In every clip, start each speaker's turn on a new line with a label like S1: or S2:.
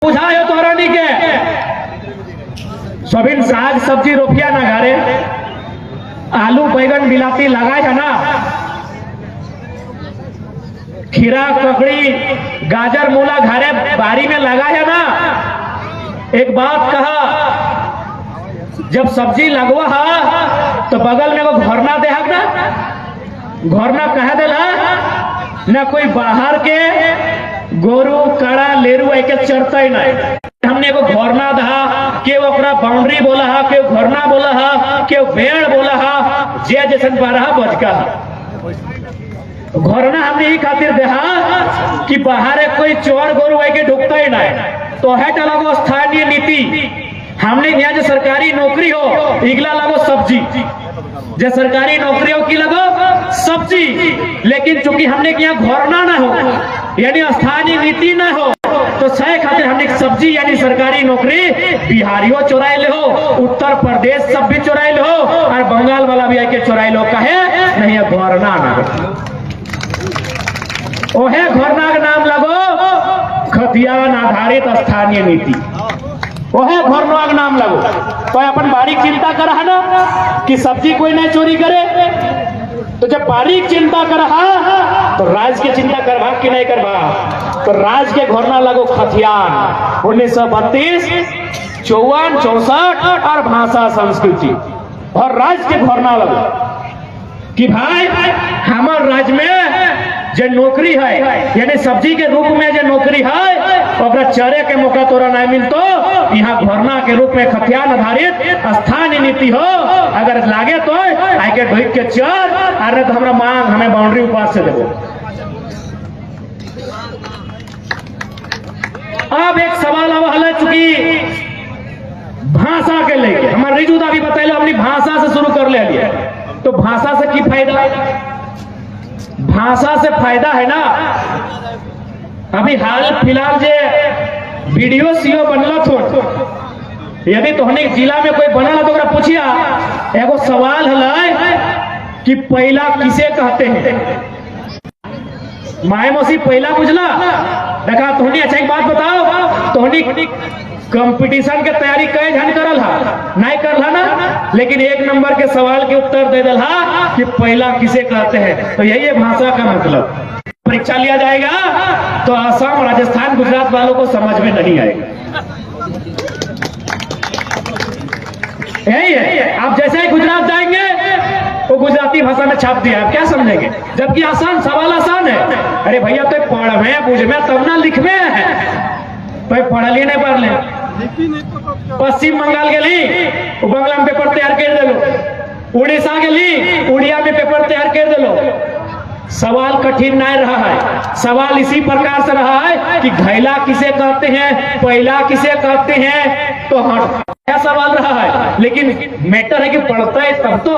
S1: बुझायो तोरानी के सोबिन साग सब्जी रोपिया ना घरे आलू बैगन बिलाती लगाए है ना, खीरा ककड़ी गाजर मूला घरे बारी में लगा है ना। एक बात कहा, जब सब्जी लगवा है तो बगल में वो घरना दे ना, घरना कह देला ना, कोई बाहर के गोरू कड़ा लेरू एक चरता ही नहीं। हमने एगो घरना दहा के ओकरा बाउंड्री बोला हा, के घरना बोला हा, के भेड़ बोला हा, जे जैसन बारहा बचका घरना हमने ही खातिर देहा कि बाहर कोई चोर गोरू के ढुकता ही नहीं। तो है लगो स्थानीय नीति, हमने यहाँ जो सरकारी नौकरी हो इगला लगो सब्जी, जो सरकारी नौकरी हो की लगो सब्जी। लेकिन चूंकि हमने यहाँ घरना ना हो यानी स्थानीय नीति ना हो तो सह खातिर हमने सब्जी यानी सरकारी नौकरी बिहारियों चुराए ले हो, उत्तर प्रदेश सब भी चुराए ले हो, और बंगाल वाला भी आके चुराए लो। कहे नहीं है घरना ना ओहे घरना का नाम लगो खतियान आधारित स्थानीय नीति, ओहे घरना का नाम लगो। तो अपन बारीक चिंता कर रहा ना कि सब्जी कोई नहीं चोरी करे, तो जब बारीक चिंता कर रहा तो राज के चिंता करवा कि नहीं करवा। तो राज के घरना लगो खतियान 1932 54 64 और भाषा संस्कृति, और राज के घरना लगो कि भाई हमारे राज्य में जो नौकरी है यानी सब्जी के रूप में जो नौकरी है और चरे के मौका तोरा नहीं मिलतो, यहाँ घरना के रूप में खतियान आधारित स्थानीय नीति हो। अगर लागे तो आई के ढोक के चर, अरे तो हमारा मांग हमें बाउंड्री उपास से देवो। अब एक सवाल अब हल चुकी भाषा के लेके हमारे रिजुदा भी बताइए, अपनी भाषा से शुरू कर ले लिया। तो भाषा से की फायदा, भाषा से फायदा है ना। अभी हाल फिलहाल जे वीडियो सीओ बनला थो, यदि तोहने जिला में कोई बनला तो पूछिया एगो सवाल है कि पहला किसे कहते हैं। माए मौसी पहला बुझला देखा तोहनी। अच्छा एक बात बताओ, तोहनी कंपटीशन के तैयारी कई जन करल हा नहीं करला ना, लेकिन एक नंबर के सवाल के उत्तर दे दल हा कि पहला किसे कहते हैं। तो यही है भाषा का मतलब। परीक्षा लिया जाएगा तो असम राजस्थान गुजरात वालों को समझ में नहीं आएगा। यही है, आप जैसे ही गुजरात जाएंगे वो गुजराती भाषा में छाप दिया, आप क्या समझेंगे। जबकि आसान सवाल आसान है। अरे भैया तो पढ़ में बुझ में तब ना लिख में है, पढ़ लिए नहीं पढ़ ले। पश्चिम बंगाल के लिए बंगला में पेपर तैयार कर दे लो, उड़ीसा के लिए उड़िया में पेपर तैयार कर दे लो। सवाल कठिन नहीं रहा है, सवाल इसी प्रकार से रहा है कि घैला किसे कहते हैं, पहला किसे कहते हैं। तो क्या सवाल रहा है, लेकिन मैटर है कि पढ़ता है तब तो।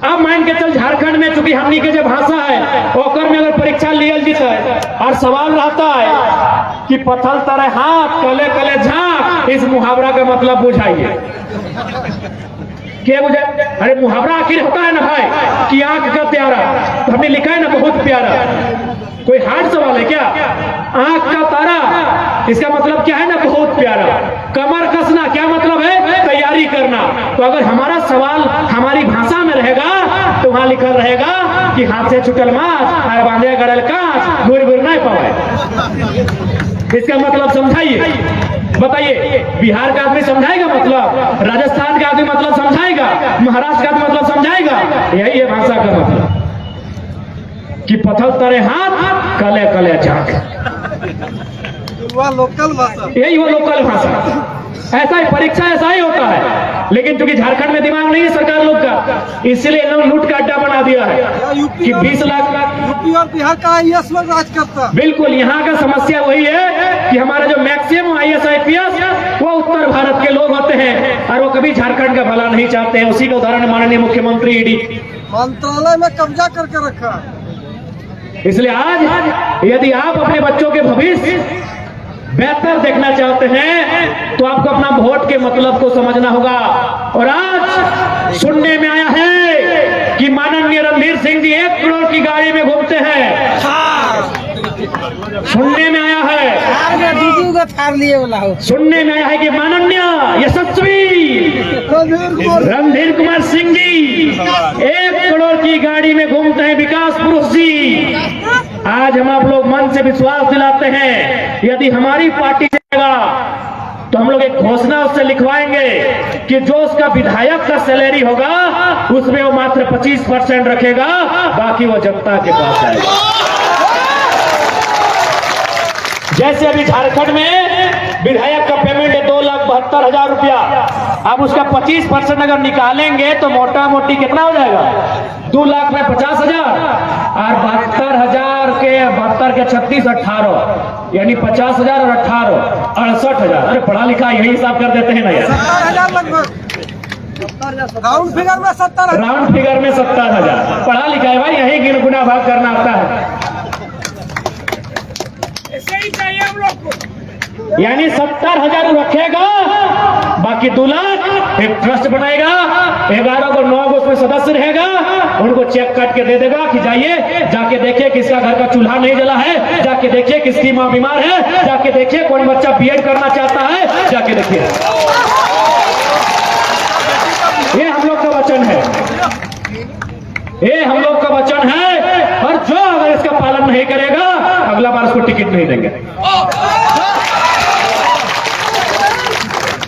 S1: अब मान के चल झारखंड में चूंकि हमनी के जो भाषा है ओकर में अगर परीक्षा लियल जीता है और सवाल रहता है कि पथल तरह हाथ कले कले झांक, इस मुहावरा का मतलब बुझाइए। क्या बुझे? अरे मुहावरा आखिर होता है ना भाई कि आंख का प्यारा, तो हमने लिखा है ना बहुत प्यारा। कोई हार्ड सवाल है क्या? आंख का तारा, इसका मतलब क्या है ना बहुत प्यारा। कमर कसना क्या मतलब है? तैयारी करना। तो अगर हमारा सवाल हमारी भाषा में रहेगा तो वहां लिखा रहेगा कि हाथ से छुटल माछ और बांधे गड़ल कांच, गुर गुर नहीं पावे। इसका मतलब समझाइए, बताइए। बिहार का आदमी समझाएगा मतलब, राजस्थान का आदमी मतलब समझाएगा, महाराष्ट्र का मतलब समझाएगा। यही है भाषा का मतलब कि पथल तरे हाथ कले कले झांक,
S2: लोकल भाषा,
S1: यही वो लोकल भाषा। ऐसा ही परीक्षा ऐसा ही होता है, लेकिन चूंकि झारखंड में दिमाग नहीं है सरकार लोग का, इसलिए लोग लूट का अड्डा बना दिया है कि 20 लाख
S2: यूपी और बिहार का IAS लोग राज करता।
S1: बिल्कुल, यहाँ का समस्या वही है कि हमारे जो मैक्सिमम IAS IPS वो उत्तर भारत के लोग होते हैं और वो कभी झारखंड का भला नहीं चाहते हैं। उसी का उदाहरण माननीय मुख्यमंत्री ईडी
S2: मंत्रालय में कब्जा करके रखा।
S1: इसलिए आज यदि आप अपने बच्चों के भविष्य बेहतर देखना चाहते हैं तो आपको अपना वोट के मतलब को समझना होगा। और आज सुनने में आया है कि माननीय रणधीर सिंह जी 1 करोड़ की गाड़ी में घूमते हैं। सुनने में आया है, सुनने में आया है कि माननीय यशस्वी रणधीर कुमार सिंह जी 1 करोड़ की गाड़ी में घूमते हैं। विकास पुरुष जी, आज हम आप लोग मन से विश्वास दिलाते हैं, यदि हमारी पार्टी जाएगा तो हम लोग एक घोषणा उससे लिखवाएंगे कि जो उसका विधायक का सैलरी होगा उसमें वो मात्र 25% रखेगा, बाकी वो जनता के पास आएगा। जैसे अभी झारखंड में विधायक का पेमेंट है 2,72,000 रुपया, अब उसका 25% अगर निकालेंगे तो मोटा मोटी कितना हो जाएगा? 2 लाख में 50,000 और 72,000 के 36 18 यानी 50,000 और 18 68,000। अरे पढ़ा लिखा यही हिसाब कर देते हैं ना यार।
S2: 70,000 लगभग राउंड फिगर में 70,000।
S1: राउंड फिगर में 70,000 पढ़ा लिखा है भाई, यही गिन गुना भाग करना आता है। यानी 70,000 रखेगा, बाकी 2 लाख एक ट्रस्ट बनाएगा, 11 को 9 को उसमें सदस्य रहेगा, उनको चेक काट के दे देगा कि जाइए जाके देखिए किसका घर का चूल्हा नहीं जला है, जाके देखिए किसकी माँ बीमार है, जाके देखिए कौन बच्चा बीएड करना चाहता है, जाके देखिए। ये हम लोग का वचन है, ये हम लोग का वचन है। और जो अगर इसका पालन नहीं करेगा अगला बार उसको टिकट नहीं देंगे।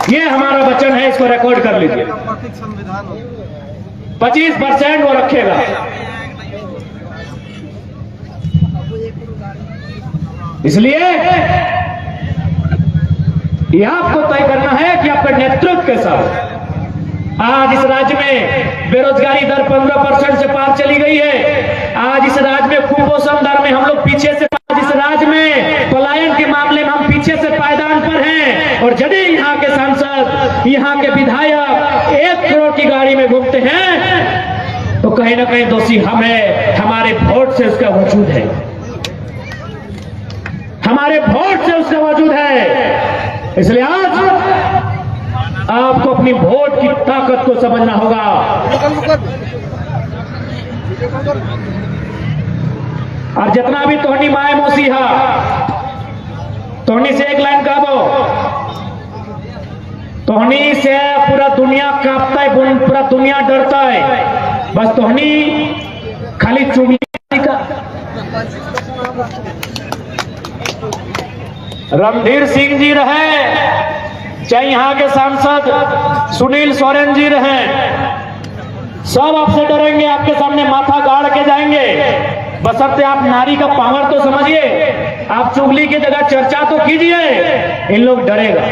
S1: ये हमारा वचन है, इसको रिकॉर्ड कर लीजिए। 25% वो रखेगा। इसलिए यह आपको तय करना है कि आपके नेतृत्व के साथ आज इस राज्य में बेरोजगारी दर 15% से पार चली गई है। आज इस राज्य में कुपोषण दर में हम लोग पीछे से, आज इस राज्य में पलायन के मामले में हम पीछे से पायदान पर हैं। और यदि यहाँ के सांसद, यहाँ के विधायक 1 करोड़ की गाड़ी में घूमते हैं तो कहीं ना कहीं दोषी हम हैं। हमारे वोट से उसका वजूद है, हमारे वोट से उसका वजूद है। इसलिए आज आपको अपनी वोट की ताकत को समझना होगा। और जितना भी तोहनी माए मोसीहा, तोहनी से एक लाइन कहबो, तोहनी से पूरा दुनिया कांपता है, पूरा दुनिया डरता है। बस तोहनी खाली चुगली का। रणधीर सिंह जी रहे, चाहे यहाँ के सांसद सुनील सोरेन जी रहे, सब आपसे डरेंगे, आपके सामने माथा गाड़ के जाएंगे। बशर्ते आप नारी का पावर तो समझिए, आप चुगली की जगह चर्चा तो कीजिए। इन लोग डरेगा,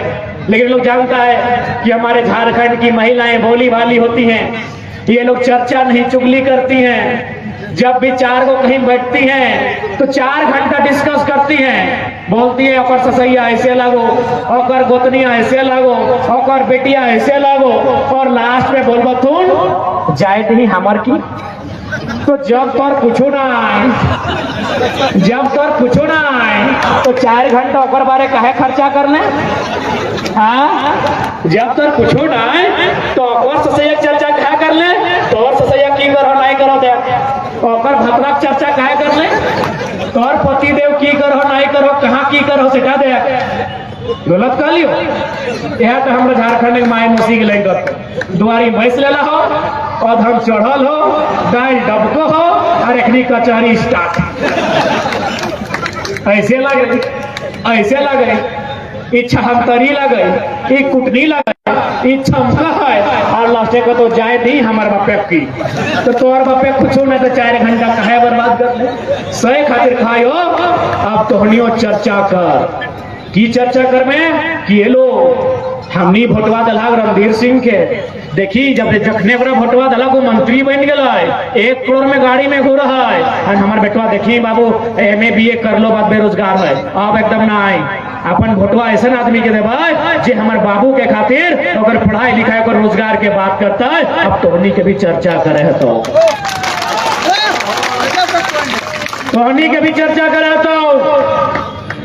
S1: लेकिन लोग जानता है कि हमारे झारखंड की महिलाएं भोली भाली होती हैं, ये लोग चर्चा नहीं चुगली करती हैं। जब भी 4 को कहीं बैठती हैं तो 4 घंटा डिस्कस करती हैं, बोलती है ओकर ससैया ऐसे लागो, ओकर गोतनिया ऐसे लागो, ओकर बेटिया ऐसे लागो, और लास्ट में बोलबो तुम जाए दी हमर की। तो जब तोर कुछो ना आए, जब तोर कुछो ना आए तो 4 घंटा ओकर बारे काहे खर्चा कर ले? हाँ, जब तोर कुछो ना आए तो ओकर ससैया चर्चा काहे कर ले? तोर ससैया की करो नहीं करो दे, ओकर भतरा चर्चा काहे कर ले? तोर पति देव की करो नहीं करो, कहाँ की करो सिखा दे। गलत कह लियो। यह तो हम झारखंड के माए मौसी के लेकर दुआरी भैंस लेला हो, और हम चढ़ल हो, दाल डबको हो, और एखनी कचहरी स्टार्ट। ऐसे लगे, ऐसे लगे, इच्छा हमतरी लगे, ई कुटनी लगे, ई छमका है, और लास्टे को तो जाए दी हमारे बापे की। तो तोर बापे कुछ नहीं तो 4 घंटा कहे बर्बाद कर ले। सही खातिर खायो, अब तोहनियो चर्चा कर। की चर्चा कर में कि ये लो हमनी भोटवा दलाग रणधीर सिंह के देखी, जब जखने बड़ा भोटवा दला को मंत्री बन गया है, 1 करोड़ में गाड़ी में घूर रहा है। और हमारे बेटवा देखी बाबू MA BA कर लो, बात बेरोजगार है, अब एकदम ना आए। अपन भोटवा ऐसा आदमी के देवा जे हमारे बाबू के खातिर अगर पढ़ाई लिखाई और रोजगार के बात करता है। अब तोहनी के भी चर्चा करे है, तो तोहनी के भी चर्चा करे, तो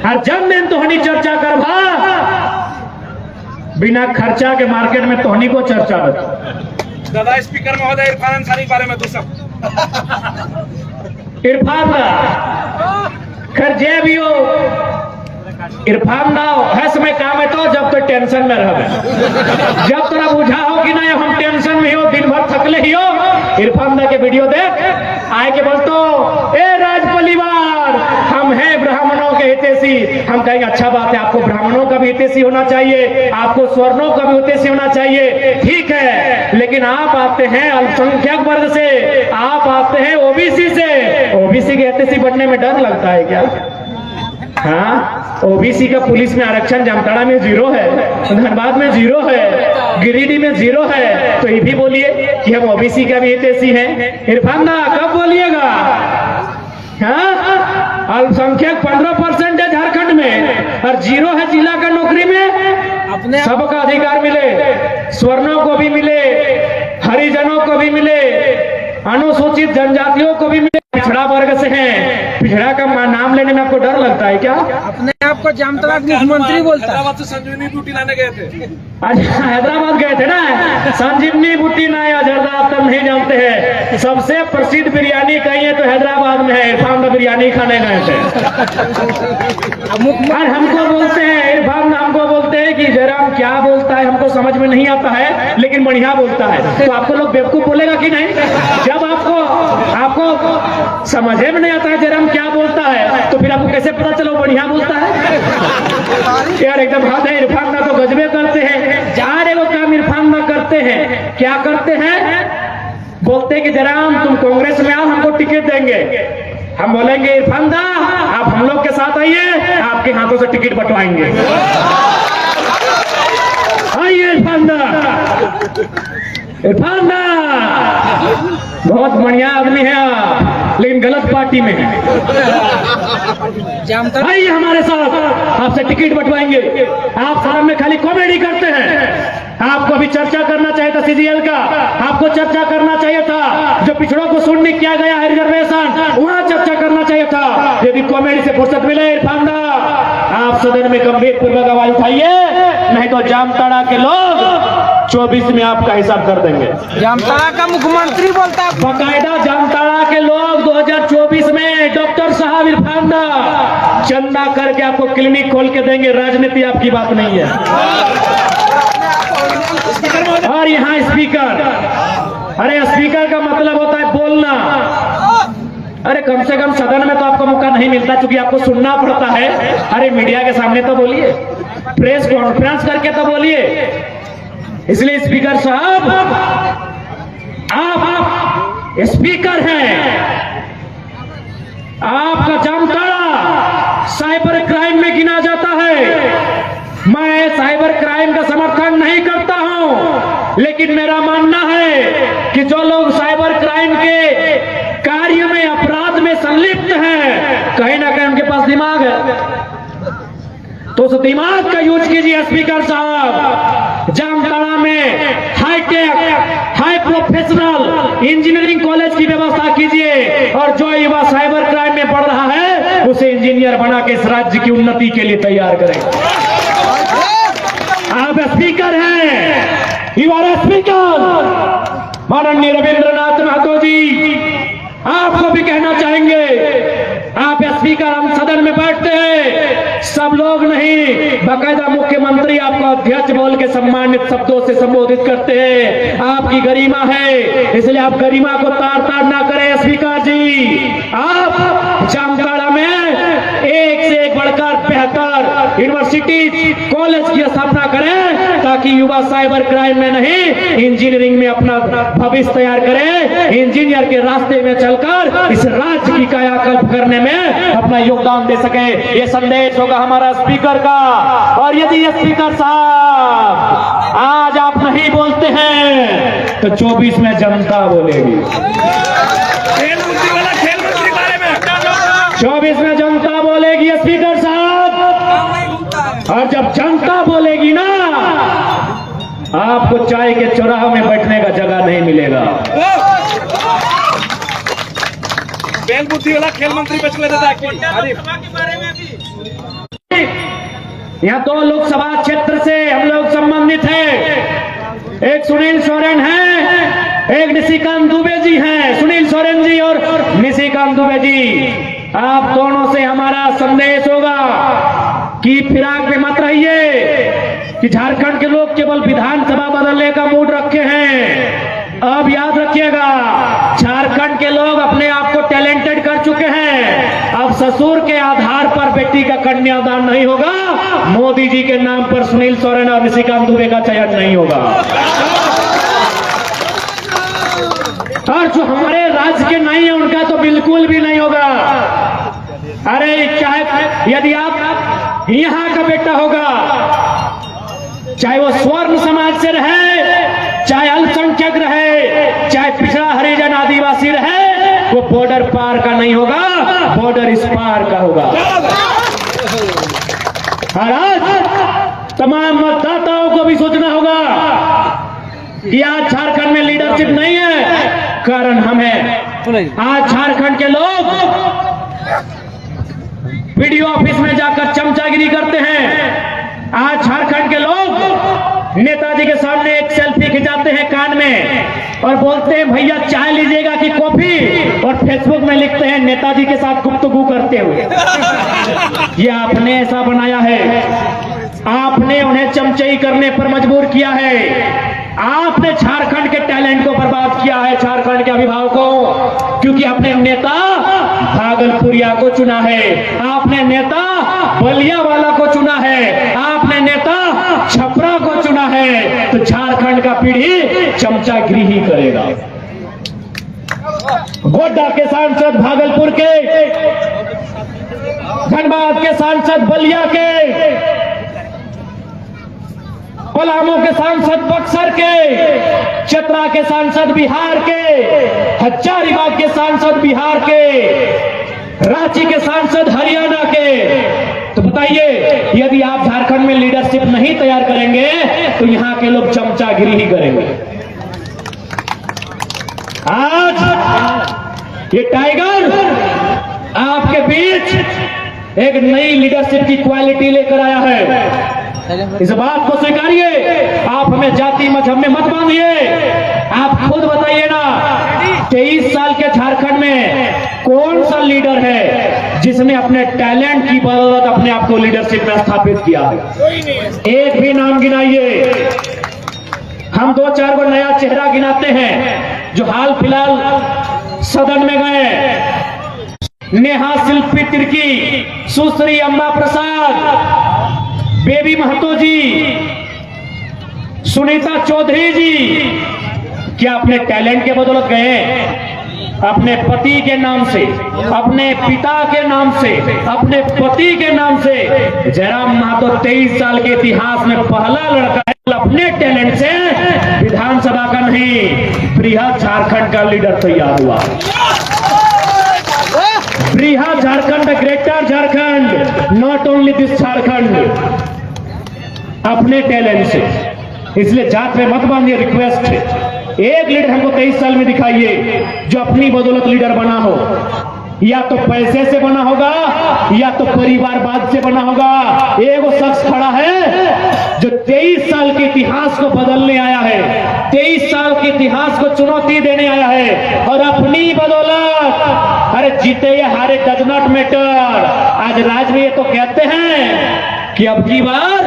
S1: हर जन दिन तोहनी चर्चा करवा, बिना खर्चा के मार्केट में तोहनी को चर्चा बता।
S3: दादा स्पीकर महोदय इरफान अंसारी बारे में तो सब
S1: इरफान खैर जे भी हो, इरफान दाओ है समय काम है तो जब तो टेंशन में रह, जब तोरा बुझा हो कि नहीं हम टेंशन में हो, दिन भर थकले ही हो, इरफान दा के वीडियो देख आए के बोल तो ए राज परिवार हम हैं ब्राह्मणों के हितैषी। हम कहेंगे अच्छा बात है, आपको ब्राह्मणों का भी हितैषी होना चाहिए, आपको स्वर्णों का भी हितैषी होना चाहिए, ठीक है, लेकिन आप आते हैं अल्पसंख्यक वर्ग से, आप आते हैं ओबीसी से, ओबीसी के हितैषी बनने में डर लगता है क्या? हाँ, ओबीसी का पुलिस में आरक्षण जामताड़ा में 0 है, धनबाद में 0 है, गिरिडीह में 0 है, तो ये भी बोलिए कि हम ओबीसी का भी हितैषी हैं। इरफान दा कब बोलिएगा? हाँ, अल्पसंख्यक 15% है झारखंड में और 0 है जिला का नौकरी में।
S2: अपने
S1: सबका अधिकार मिले, स्वर्णों को भी मिले, हरिजनों को भी मिले, अनुसूचित जनजातियों को भी मिले, पिछड़ा वर्ग से हैं, पिछड़ा का नाम लेने में आपको डर लगता है क्या?
S2: अपने आप को जामताड़ा के मुख्यमंत्री बोलता है।
S3: हैदराबाद से संजीवनी बूटी लाने गए थे।
S1: अच्छा, हैदराबाद गए थे ना, संजीवनी बूटी नाया जर्दा आप तब नहीं जानते हैं, सबसे प्रसिद्ध बिरयानी कहिए तो हैदराबाद में है, इरफान दा बिरयानी खाने गए थे। और हमको बोलते हैं, इरफान दा हमको बोलते हैं कि जयराम क्या बोलता है हमको समझ में नहीं आता है, लेकिन बढ़िया बोलता है। तो आपको लोग बेवकूफ बोलेगा कि नहीं? जब आपको समझे में नहीं आता है जयराम क्या बोलता है, तो फिर आपको कैसे पता चलो बढ़िया बोलता है? यार एकदम हद है, इरफान दा तो गजबे करते हैं। जार एगो काम इरफान दा करते हैं, क्या करते हैं? बोलते हैं कि जयराम तुम कांग्रेस में आओ, हमको टिकट देंगे। हम बोलेंगे इरफान दा आप हम लोग के साथ आइए, आपके हाथों से टिकट बंटवाएंगे। आइए इरफान दा, इरफान दा बहुत बढ़िया आदमी है आप, लेकिन गलत पार्टी में है। आइए हमारे साथ, आपसे टिकट बंटवाएंगे। आप शर्म में खाली कॉमेडी करते हैं। आपको अभी चर्चा करना चाहिए था सीजीएल का, आपको चर्चा करना चाहिए था जो पिछड़ों को शून्य किया गया है रिजर्वेशन, वहां चर्चा करना चाहिए था। यदि कॉमेडी से फुर्सत मिले इरफान दा आप सदन में गंभीर पूर्वक आवाज उठाइए, नहीं तो जामताड़ा के लोग 24 में आपका हिसाब कर देंगे।
S2: जामताड़ा का मुख्यमंत्री बोलता है।
S1: बाकायदा जामताड़ा के लोग 2024 में डॉक्टर साहब इरफान दा चंदा करके आपको क्लिनिक खोल के देंगे, राजनीति आपकी बात नहीं है। और यहाँ स्पीकर, अरे स्पीकर का मतलब होता है बोलना। अरे कम से कम सदन में तो आपको मौका नहीं मिलता, क्योंकि आपको सुनना पड़ता है। अरे मीडिया के सामने तो बोलिए, प्रेस कॉन्फ्रेंस करके तो बोलिए। इसलिए स्पीकर साहब आप स्पीकर हैं, आपका जामताड़ा साइबर क्राइम में गिना जाता है। मैं साइबर क्राइम का समर्थन नहीं करता हूं, लेकिन मेरा मानना है कि जो लोग साइबर क्राइम के कार्य में, अपराध में संलिप्त हैं, कहीं ना कहीं उनके पास दिमाग है, तो उस दिमाग का यूज कीजिए। स्पीकर साहब जामताड़ा में high tech, high professional engineering college की व्यवस्था कीजिए, और जो युवा साइबर क्राइम में पढ़ रहा है उसे इंजीनियर बना के इस राज्य की उन्नति के लिए तैयार करें। आप स्पीकर हैं, यू आर स्पीकर। माननीय रविंद्रनाथ महतो जी आपको भी कहना चाहेंगे, आप स्पीकर, हम सदन में बैठते हैं, सब लोग नहीं, बाकायदा मुख्यमंत्री आपको अध्यक्ष बोल के सम्मानित शब्दों से संबोधित करते हैं। आपकी गरिमा है, इसलिए आप गरिमा को तार तार ना करें। स्पीकर जी आप जामताड़ा में एक से एक बढ़कर बेहतर यूनिवर्सिटी, कॉलेज की स्थापना करें, ताकि युवा साइबर क्राइम में नहीं, इंजीनियरिंग में अपना भविष्य तैयार करें, इंजीनियर के रास्ते में चलकर इस राज्य की कायाकल्प करने में अपना योगदान दे सके। ये संदेश होगा हमारा स्पीकर का। और यदि ये स्पीकर साहब आज आप नहीं बोलते हैं तो 24 में जनता बोलेगी।
S3: खेल मंत्री वाला, खेल मंत्री बारे में
S1: 24 में जनता बोलेगी स्पीकर साहब। और जब जनता बोलेगी ना, आपको चाय के चौराहे में बैठने का जगह नहीं मिलेगा।
S3: बेल बुद्धि वाला खेल मंत्री बच लेता है।
S1: यहाँ 2 लोकसभा क्षेत्र से हम लोग संबंधित हैं। एक सुनील सोरेन है, एक निशिकांत दुबे जी हैं। सुनील सोरेन जी और निशिकांत दुबे जी आप दोनों से हमारा संदेश होगा कि फिराक में मत रहिए कि झारखंड के लोग केवल विधानसभा बदलने का मूड रखे हैं। अब याद रखिएगा, झारखंड के लोग अपने आप को टैलेंटेड कर चुके हैं। अब ससुर के आधार पर बेटी का कन्यादान नहीं होगा, मोदी जी के नाम पर सुनील सोरेन और निशिकांत दुबे का चयन नहीं होगा। और जो हमारे राज्य के नहीं है उनका तो बिल्कुल भी नहीं होगा। अरे चाहे यदि आप यहाँ का बेटा होगा, चाहे वो स्वर्ण समाज से रहे, चाहे अल्पसंख्यक रहे, चाहे पिछड़ा हरिजन आदिवासी रहे, वो बॉर्डर पार का नहीं होगा, बॉर्डर इस पार का होगा। और आज तमाम मतदाताओं को भी सोचना होगा कि आज झारखंड में लीडरशिप नहीं है, कारण हम हैं। आज झारखंड के लोग वीडियो ऑफिस में जाकर चमचागिरी करते हैं। आज झारखंड के लोग नेताजी के सामने एक सेल्फी खिंचाते हैं कान में और बोलते हैं भैया चाय लीजिएगा कि कॉफी, और फेसबुक में लिखते हैं नेताजी के साथ गुफ्तगू करते हुए। ये आपने ऐसा बनाया है, आपने उन्हें चमचई करने पर मजबूर किया है। आपने झारखंड के टैलेंट को बर्बाद किया है, झारखंड के अभिभावकों, क्योंकि आपने नेता भागलपुरिया को चुना है, आपने नेता बलिया वाला को चुना है, आपने नेता छपरा को चुना है। तो झारखंड का पीढ़ी चमचागिरी ही करेगा। गोड्डा के सांसद भागलपुर के, धनबाद के सांसद बलिया के, पलामू के सांसद बक्सर के, चतरा के सांसद बिहार के, हजारीबाग के सांसद बिहार के, रांची के सांसद हरियाणा के। तो बताइए, यदि आप झारखंड में लीडरशिप नहीं तैयार करेंगे तो यहां के लोग चमचागिरी ही करेंगे। आज ये टाइगर आपके बीच एक नई लीडरशिप की क्वालिटी लेकर आया है। इस बात को स्वीकारिए, आप हमें जाति मजहब में मत बांधिए। आप खुद बताइए ना, 23 साल के झारखंड में कौन सा लीडर है जिसने अपने टैलेंट की बदौलत अपने आप को लीडरशिप में स्थापित किया है? एक भी नाम गिनाइए। हम 2-4 को नया चेहरा गिनाते हैं जो हाल फिलहाल सदन में गए। नेहा शिल्पी तिर्की, सुश्री अम्मा प्रसाद, बेबी महतो जी, सुनीता चौधरी जी, क्या अपने टैलेंट के बदौलत गए? अपने पति के नाम से, अपने पिता के नाम से, अपने पति के नाम से। जयराम महतो 23 साल के इतिहास में पहला लड़का है अपने टैलेंट से विधानसभा का नहीं, बृहद झारखंड का लीडर तैयार हुआ। बृहद Jharkhand, greater Jharkhand, not only this Jharkhand, अपने टैलेंट से। इसलिए जात में मत बांधिए। रिक्वेस्ट है, एक लीडर हमको 23 साल में दिखाइए जो अपनी बदौलत लीडर बना हो। या तो पैसे से बना होगा या तो परिवारवाद से बना होगा। एक वो शख्स खड़ा है जो 23 साल के इतिहास को बदलने आया है, 23 साल के इतिहास को चुनौती देने आया है, और अपनी बदौलत, अरे जीते या हारे डज नॉट मैटर। आज राज में ये तो कहते हैं कि अब की बार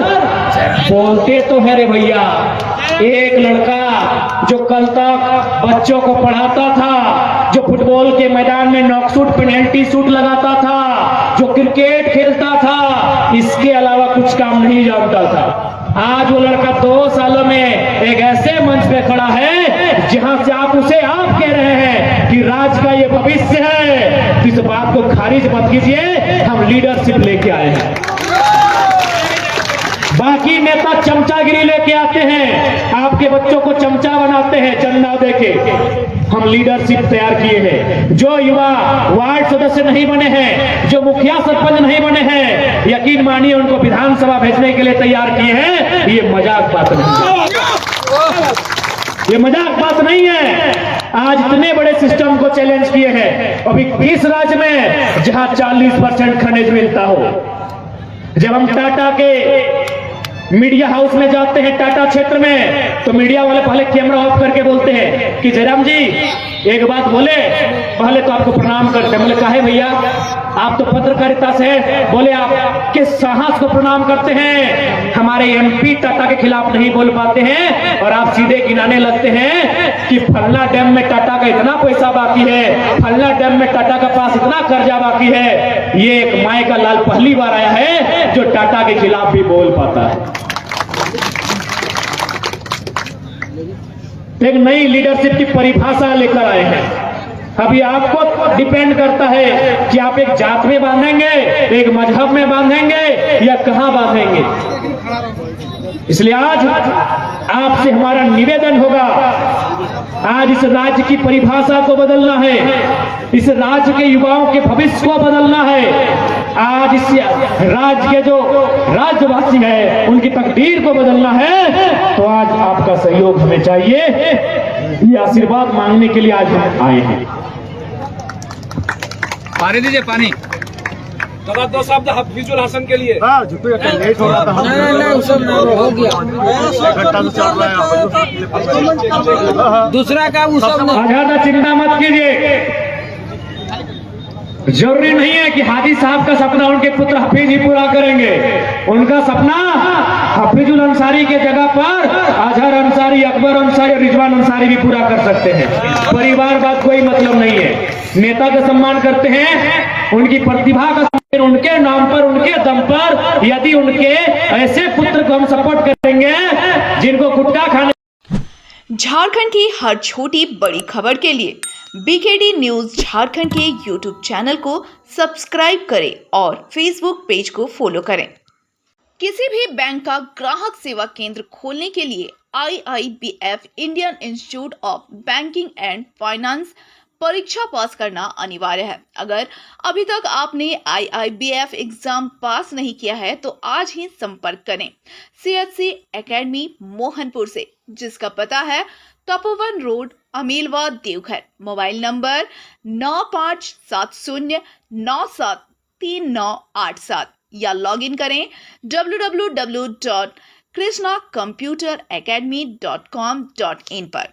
S1: बोलते तो है रे भैया। एक लड़का जो कल तक बच्चों को पढ़ाता था, जो फुटबॉल के मैदान में नॉकशूट पेनल्टी शूट लगाता था, जो क्रिकेट खेलता था, इसके अलावा कुछ काम नहीं जानता था, आज वो लड़का 2 सालों में एक ऐसे मंच पे खड़ा है जहां से आप उसे आप कह रहे हैं कि राज्य का ये भविष्य है। इस बात को खारिज मत कीजिए, हम लीडरशिप लेके आए हैं। बाकी नेता चमचागिरी लेके आते हैं, आपके बच्चों को चमचा बनाते हैं चंदा देके। हम लीडरशिप तैयार किए हैं। जो युवा वार्ड सदस्य नहीं बने हैं, जो मुखिया सरपंच नहीं बने हैं, यकीन मानिए उनको विधानसभा भेजने के लिए तैयार किए हैं। ये मजाक बात नहीं है, ये मजाक बात नहीं है। आज इतने बड़े सिस्टम को चैलेंज किए हैं, अभी 20 राज्य में जहां 40% खनिज मिलता हो। जब हम टाटा के मीडिया हाउस में जाते हैं टाटा क्षेत्र में, तो मीडिया वाले पहले कैमरा ऑफ करके बोलते हैं कि जयराम जी एक बात बोले, पहले तो आपको प्रणाम करते हैं। बोले काहे भैया? आप तो पत्रकारिता से बोले, आप किस साहस को प्रणाम करते हैं। हमारे एमपी टाटा के खिलाफ नहीं बोल पाते हैं और आप सीधे गिनाने लगते हैं कि फलना डैम में टाटा का इतना पैसा बाकी है, फलना डैम में टाटा का पास इतना कर्जा बाकी है। ये एक माय का लाल पहली बार आया है जो टाटा के खिलाफ भी बोल पाता है। एक नई लीडरशिप की परिभाषा लेकर आए हैं। अभी आपको डिपेंड करता है कि आप एक जात में बांधेंगे, एक मजहब में बांधेंगे या कहां बांधेंगे। इसलिए आज आपसे हमारा निवेदन होगा, आज इस राज्य की परिभाषा को बदलना है, इस राज्य के युवाओं के भविष्य को बदलना है। आज इस राज्य के जो राज्यवासी है उनकी तकदीर को बदलना है। तो आज आपका सहयोग हमें चाहिए। ये आशीर्वाद मांगने के लिए आज हम आए हैं।
S3: पानी दीजिए, पानी। दादा दो शब्द हफीजुल हसन के लिए।
S2: लेट हो रहा था, हो गया, एक घंटा से चल रहा है। दूसरा का वो सब
S1: ज्यादा चिंता मत कीजिए। जरूरी नहीं है कि हाजी साहब का सपना उनके पुत्र हफीज ही पूरा करेंगे। उनका सपना हफीजुल अंसारी के जगह पर अजहर अंसारी, अकबर अंसारी और रिजवान अंसारी भी पूरा कर सकते हैं। परिवारवाद कोई मतलब नहीं है। नेता का सम्मान करते हैं, उनकी प्रतिभा का सम्मान, उनके नाम पर, उनके दम पर यदि उनके ऐसे पुत्र को हम सपोर्ट करेंगे जिनको गुटखा खाने।
S4: झारखंड की हर छोटी बड़ी खबर के लिए बीकेडी न्यूज झारखंड के यूट्यूब चैनल को सब्सक्राइब करें और फेसबुक पेज को फॉलो करें। किसी भी बैंक का ग्राहक सेवा केंद्र खोलने के लिए IIBF Indian institute of banking and finance परीक्षा पास करना अनिवार्य है। अगर अभी तक आपने IIBF एग्जाम पास नहीं किया है तो आज ही संपर्क करें CHC एकेडमी मोहनपुर से, जिसका पता है Tapovan road, Amilwa, Deoghar. Mobile number 9570973987 या लॉग इन करें www.krishnacomputeracademy.com.in पर।